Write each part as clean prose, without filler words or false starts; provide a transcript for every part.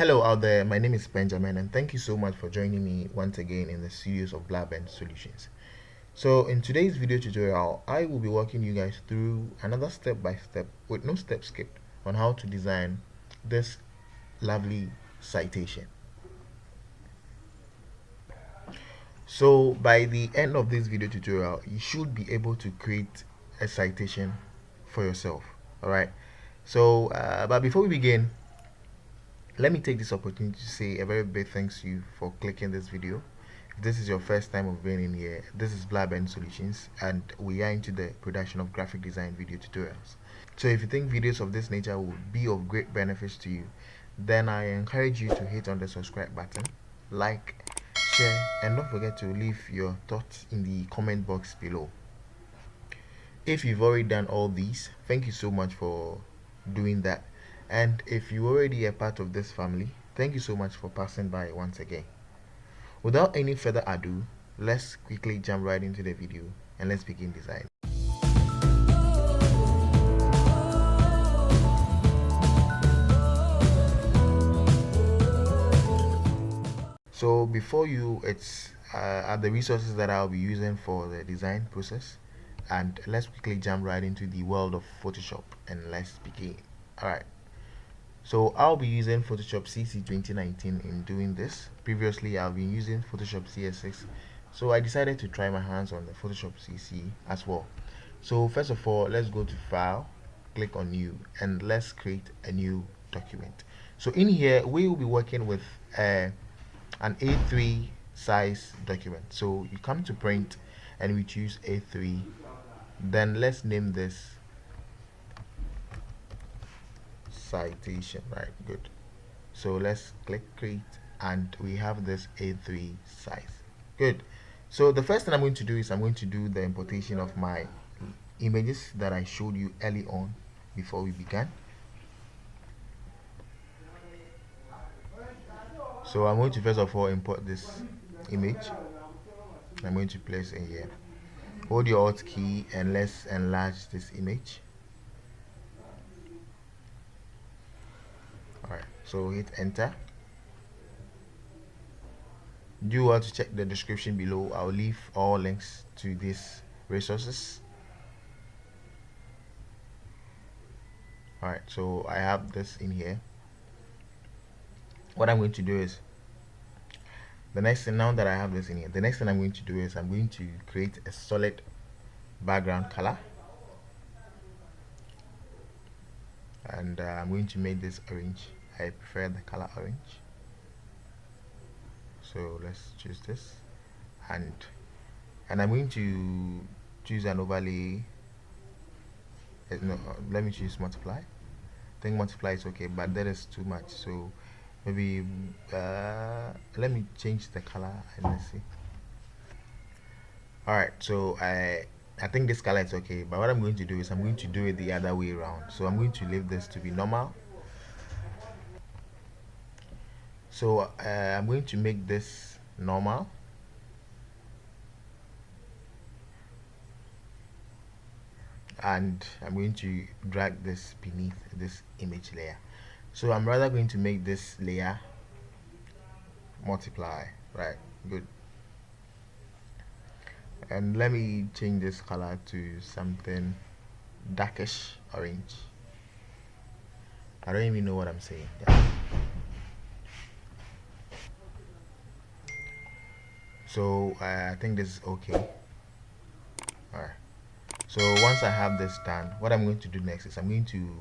Hello out there, my name is Benjamin and thank you so much for joining me once again in the series of BlabenSolutions. So in today's video tutorial, I will be walking you guys through another step-by-step with no step skipped on how to design this lovely citation. So by the end of this video tutorial, you should be able to create a citation for yourself. Alright, so but before we begin, let me take this opportunity to say a very big thanks to you for clicking this video. If this is your first time of being in here, this is BlabenSolutions and we are into the production of graphic design video tutorials. So if you think videos of this nature would be of great benefit to you, then I encourage you to hit on the subscribe button, like, share, and don't forget to leave your thoughts in the comment box below. If you've already done all these, thank you so much for doing that. And if you're already a part of this family, thank you so much for passing by once again. Without any further ado, let's quickly jump right into the video and let's begin design. So before you, it's are the resources that I'll be using for the design process, and let's quickly jump right into the world of Photoshop and let's begin. Alright, so I'll be using Photoshop CC 2019 in doing this. Previously I've been using Photoshop CS6, so I decided to try my hands on the Photoshop CC as well. So first of all, let's go to File, click on New, and let's create a new document. So in here we will be working with an A3 size document. So you come to print and we choose A3, then let's name this citation. Right, good. So let's click create and we have this A3 size. Good. So the first thing I'm going to do is I'm going to do the importation of my images that I showed you early on before we began. So I'm going to first of all import this image. I'm going to place in here. Hold your Alt key and let's enlarge this image. Alright, so hit enter. Do you want to check the description below? I'll leave all links to these resources. Alright, so I have this in here. What I'm going to do is the next thing, now that I have this in here, the next thing I'm going to do is I'm going to create a solid background color, and I'm going to make this orange. I prefer the color orange, so let's choose this, and I'm going to choose an overlay. No, let me choose multiply. I think multiply is okay, but that is too much, so maybe let me change the color and let's see. Alright, so I think this color is okay, but what I'm going to do is I'm going to do it the other way around. So I'm going to leave this to be normal. So I'm going to make this normal, and I'm going to drag this beneath this image layer. So I'm rather going to make this layer multiply. Right, good. And let me change this color to something darkish orange. I don't even know what I'm saying. Yeah. So I think this is okay. Alright, so once I have this done, what I'm going to do next is I'm going to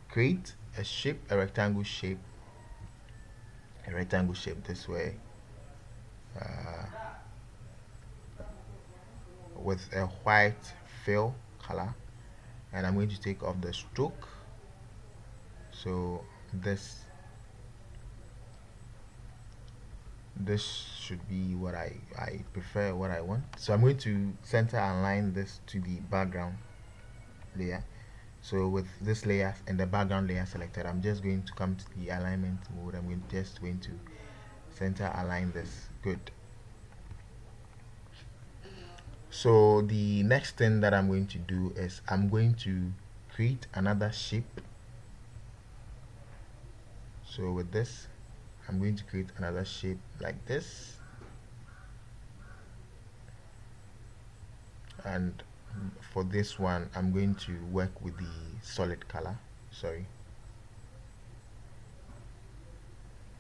create a shape, a rectangle shape this way, with a white fill color, and I'm going to take off the stroke. So this should be what I prefer, what I want. So I'm going to center and align this to the background layer. So with this layer and the background layer selected, I'm just going to come to the alignment mode. I'm just going to center align this. Good. So the next thing that I'm going to do is I'm going to create another shape So with this, I'm going to create another shape like this, and for this one I'm going to work with the solid color, sorry,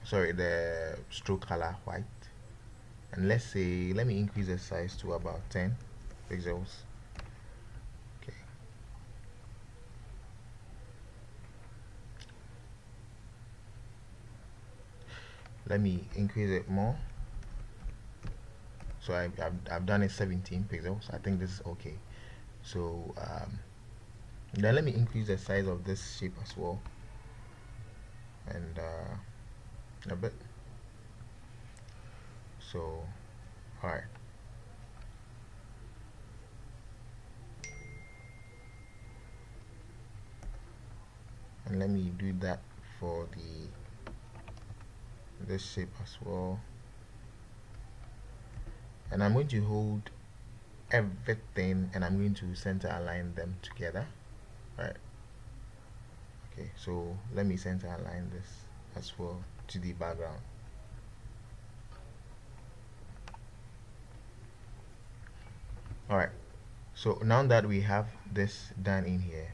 the stroke color white. And let me increase the size to about 10 pixels. Okay, let me increase it more. So I've done it 17 pixels. I think this is okay. So then let me increase the size of this shape as well, and a bit. So all right, and let me do that for this shape as well. And I'm going to hold everything and I'm going to center align them together. Right. Okay, so let me center align this as well to the background. Alright, so now that we have this done in here,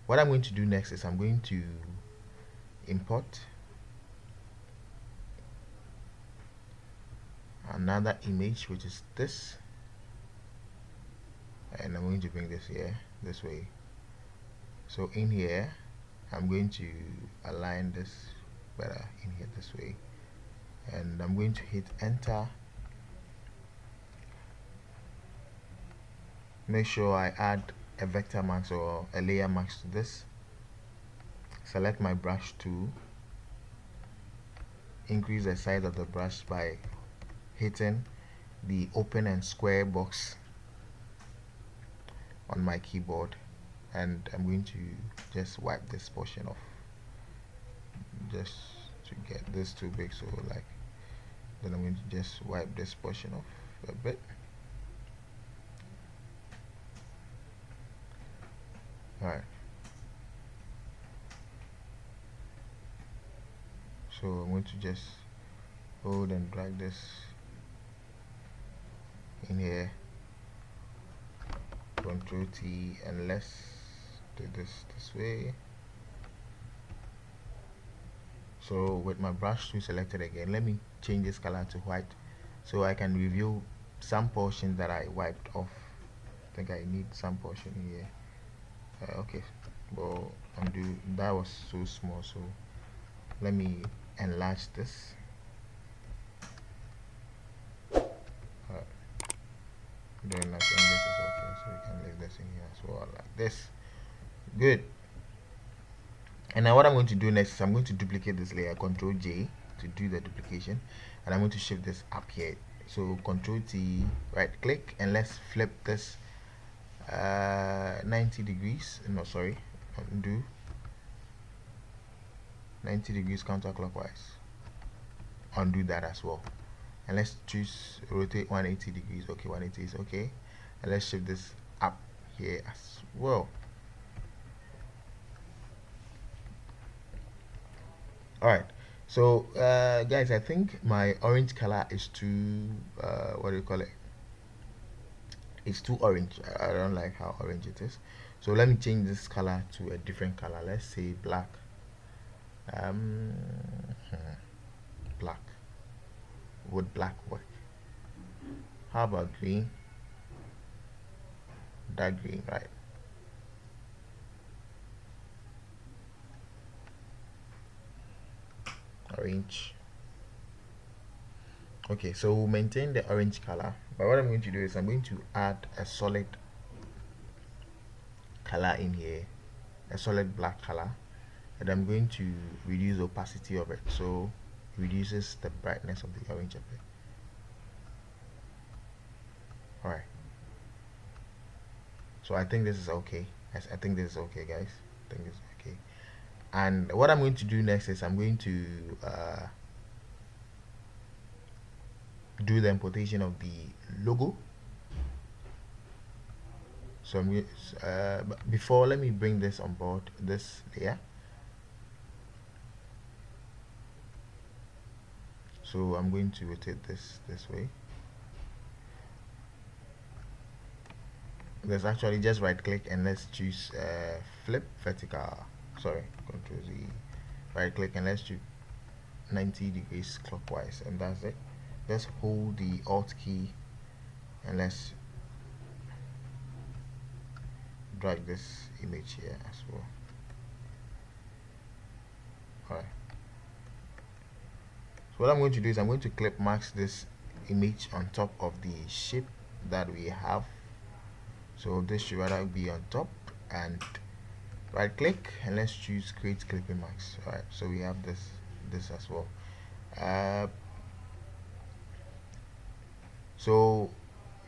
what I'm going to do next is I'm going to import another image, which is this, and I'm going to bring this here this way. So in here I'm going to align this better in here this way, and I'm going to hit enter. Make sure I add a vector mask or a layer mask to this. Select my brush tool, increase the size of the brush by hitting the open and square box on my keyboard, and I'm going to just wipe this portion off just to get this too big. So like, then I'm going to just wipe this portion off a bit. Alright, so I'm going to just hold and drag this in here, Control T, and let's do this way. So with my brush tool selected again, let me change this color to white so I can review some portions that I wiped off. I think I need some portion here. Okay, well, undo, that was so small, so let me enlarge this. Then I think this is okay, so we can leave this in here as well, like this. Good. And now what I'm going to do next is I'm going to duplicate this layer, Control J to do the duplication, and I'm going to shift this up here. So Control T, right click, and let's flip this 90 degrees. No, sorry, undo. 90 degrees counterclockwise. Undo that as well. And let's choose rotate 180 degrees. Okay, 180 is okay. And let's shift this up here as well. Alright, so guys, I think my orange color is too what do you call it, it's too orange. I don't like how orange it is, so let me change this color to a different color. Let's say black. Black. Would black work? How about green? Dark green, right? Orange. Okay, so we'll maintain the orange color, but what I'm going to do is I'm going to add a solid color in here, a solid black color, and I'm going to reduce the opacity of it so it reduces the brightness of the orange a bit. Alright, so I think this is okay. I think this is okay, guys. I think this is okay. And what I'm going to do next is I'm going to do the importation of the logo. So I'm before, let me bring this on board, this layer. So I'm going to rotate this way. Let's actually just right click and let's choose flip vertical. Sorry, Control Z. Right click and let's choose 90 degrees clockwise, and that's it. Let's hold the Alt key and let's drag this image here as well. Alright. So what I'm going to do is I'm going to clip mask this image on top of the shape that we have. So this should rather be on top, and right click and let's choose create clipping mask. Alright, so we have this as well. So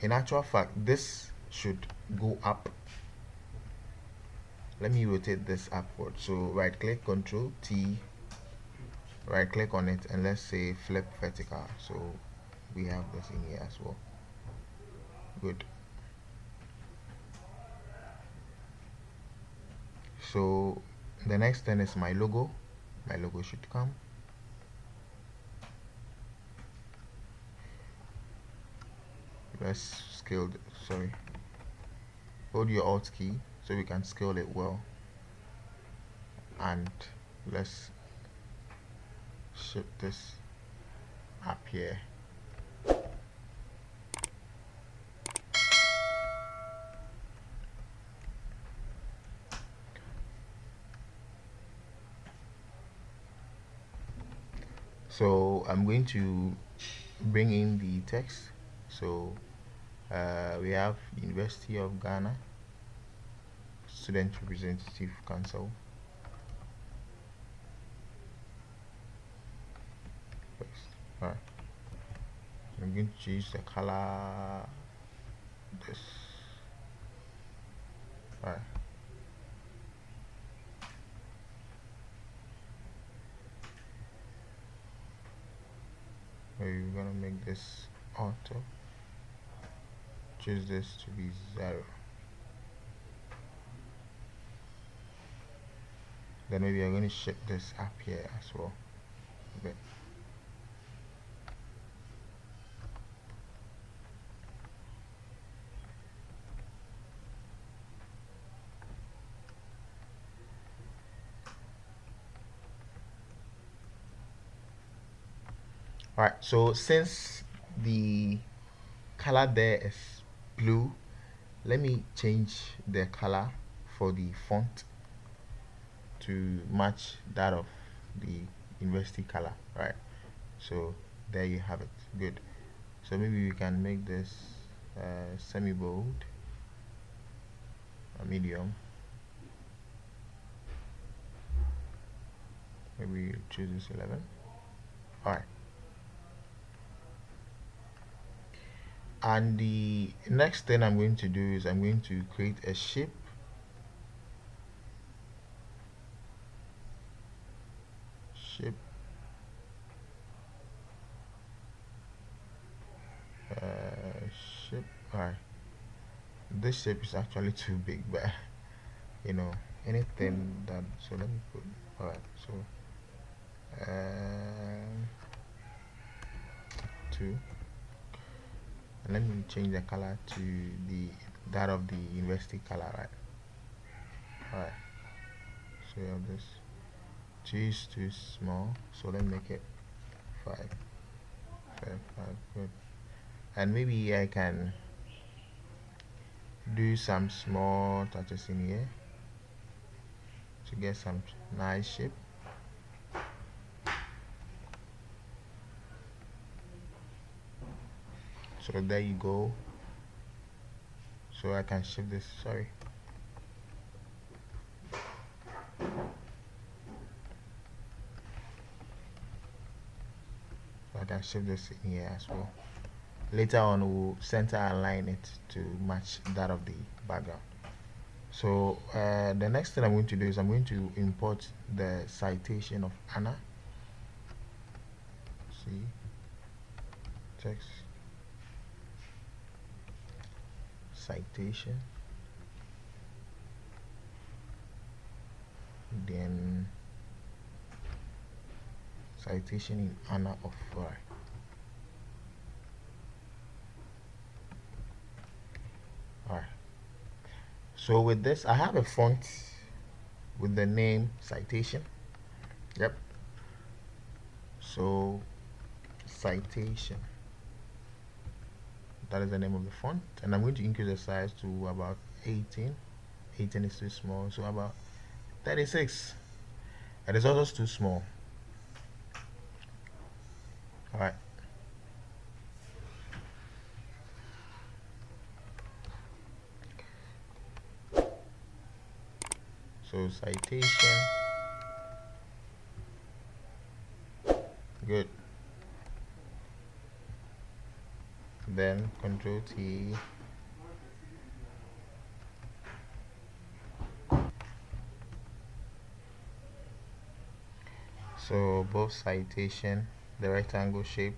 in actual fact this should go up. Let me rotate this upward. So right click, Control T, right click on it, and let's say flip vertical. So we have this in here as well. Good. So the next thing is my logo. My logo should come. Let's scale sorry, hold your Alt key so we can scale it well, and let's shift this up here. So I'm going to bring in the text. So we have University of Ghana Student Representative Council. Alright, I'm going to choose the color this. Alright, we're gonna make this auto. Choose this to be 0. Then maybe I'm going to shift this up here as well. Okay. Alright, so since the color there is blue, let me change the color for the font to match that of the university color. Right, so there you have it. Good. So maybe we can make this semi bold, a medium. Maybe choose this 11. Alright, and the next thing I'm going to do is I'm going to create a shape. Shape alright, this shape is actually too big, but you know, anything that, so let me put, alright, so 2, and let me change the color to that of the university color. Right, alright, so you have this. 2 is too small, so let me make it 5. Good. And maybe I can do some small touches in here to get some nice shape. So there you go. So I can shift this, sorry. I can shift this in here as well. Later on we'll center align it to match that of the background. So the next thing I'm going to do is I'm going to import the citation of Anna. See, text, citation, then citation in Anna of 4. So with this, I have a font with the name Citation. Yep. So Citation, that is the name of the font, and I'm going to increase the size to about 18. 18 is too small, so about 36. It is also too small. All right. So Citation, good. Then Control T. So both Citation, the rectangle shape.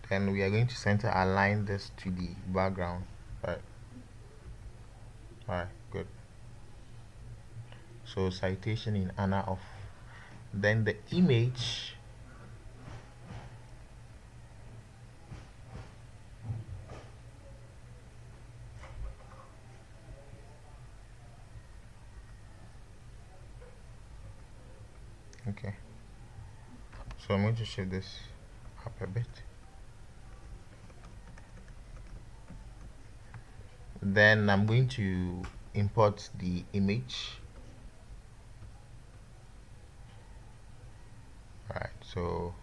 Then we are going to center align this to the background. All right, good. So Citation in honor of. Then the image, okay. So I'm going to shift this up a bit. Then I'm going to import the image. All right, so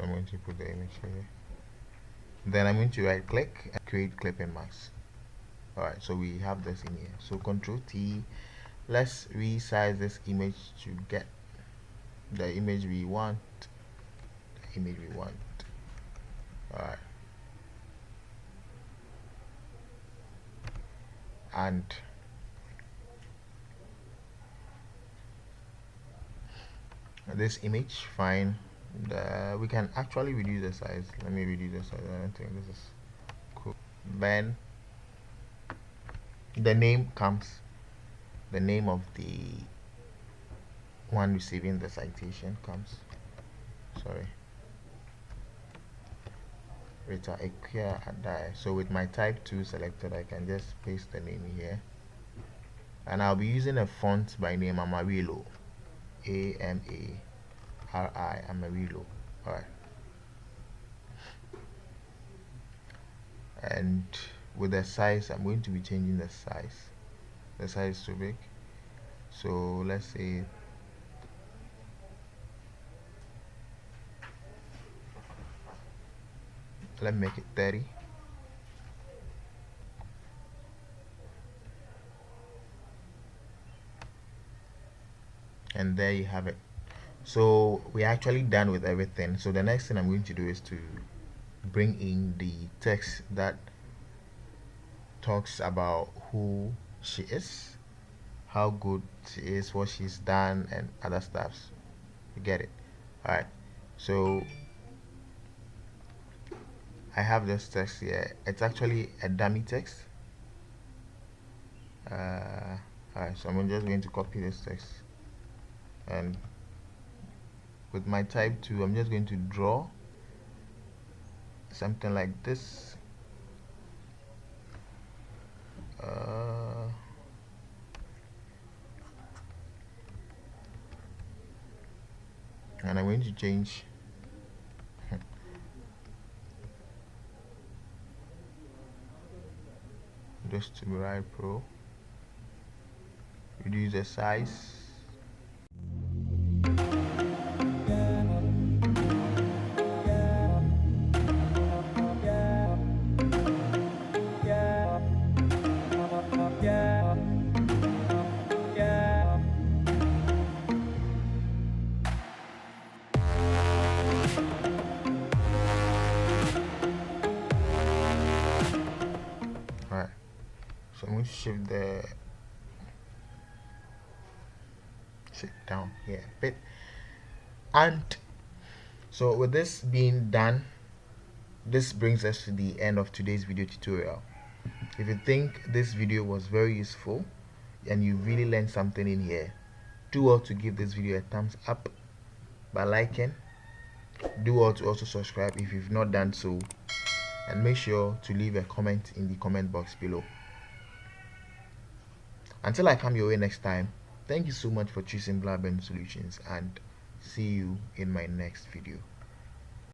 I'm going to put the image here. Then I'm going to right click and create clipping mask. All right, so we have this in here. So Control T. Let's resize this image to get the image we want. The image we want. All right. And this image, fine. We can actually reduce the size. Let me reduce the size. I don't think this is cool. Then the name comes, the name of the one receiving the citation comes. Sorry. Rita Equia Adai. So with my type 2 selected, I can just paste the name here. And I'll be using a font by name Amarillo. A-M-A-R-I, Amarillo. Alright. And with the size, I'm going to be changing the size. The size is too big. So let's say let me make it 30. And there you have it. So we're actually done with everything. So the next thing I'm going to do is to bring in the text that talks about who she is, how good she is, what she's done, and other stuffs. You get it? All right. So I have this text here. It's actually a dummy text. Alright, so I'm just going to copy this text, and with my type 2, I'm just going to draw something like this. And I'm going to change just to Mirai Pro, reduce the size. Alright, so I'm going to shift the down here a bit. And so with this being done, this brings us to the end of today's video tutorial. If you think this video was very useful and you really learned something in here, do well to give this video a thumbs up by liking Do well to also subscribe if you've not done so, and make sure to leave a comment in the comment box below. Until I come your way next time, thank you so much for choosing Blaben Solutions, and see you in my next video.